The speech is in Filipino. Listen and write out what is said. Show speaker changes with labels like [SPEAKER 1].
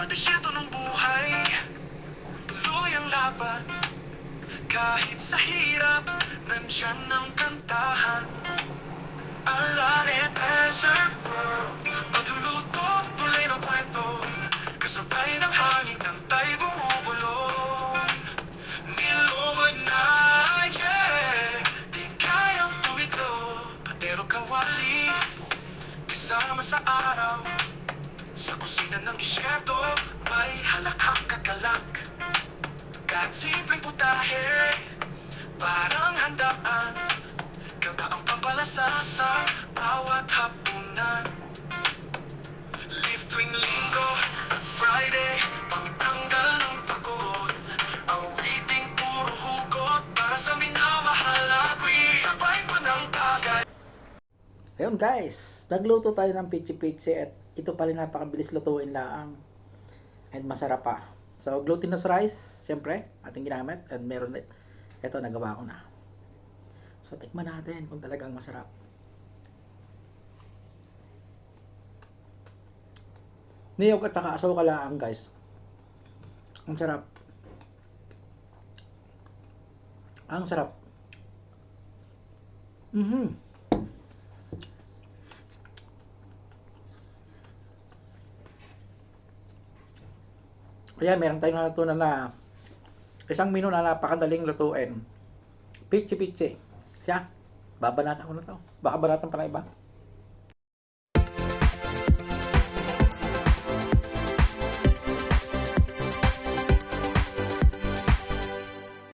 [SPEAKER 1] desierto ng buhay, tuloy ang laban. Kahit sa hirap, nandyan ang kantahan. Alanet Desert World, magluluto tuloy ng kwento. Kasabay ng hangin, kantay bumubulong. Nilungod na, yeah, di kayang tumiglo. Patero kawali, kasama sa araw. Sa kusina ng disyerto, may halakhak kakalak. Kahit simpleng putahe, parang handaan. Kanta ang pampalasa sa bawat hapunan. Live tuwing linggo at Friday, pangtanggal ng pagod. Awiting puro hugot para sa minamahal ako'y sabay pa ng tagay.
[SPEAKER 2] Ayun guys, nagluto tayo ng pichi-pichi at ito pala napakabilis lutuin lang and masarap pa. So glutinous rice, siyempre, ating ginamit and meron ito nagawa ko na. So tikman natin kung talagang masarap. Niyog at saka asaw kalaan guys. Ang sarap. Ang sarap. Ayan, meron tayong natutunan na isang menu na napakadaling lutuin. Pichi-pichi. Siya, babanatan ko na to. Baka banatan pa na iba.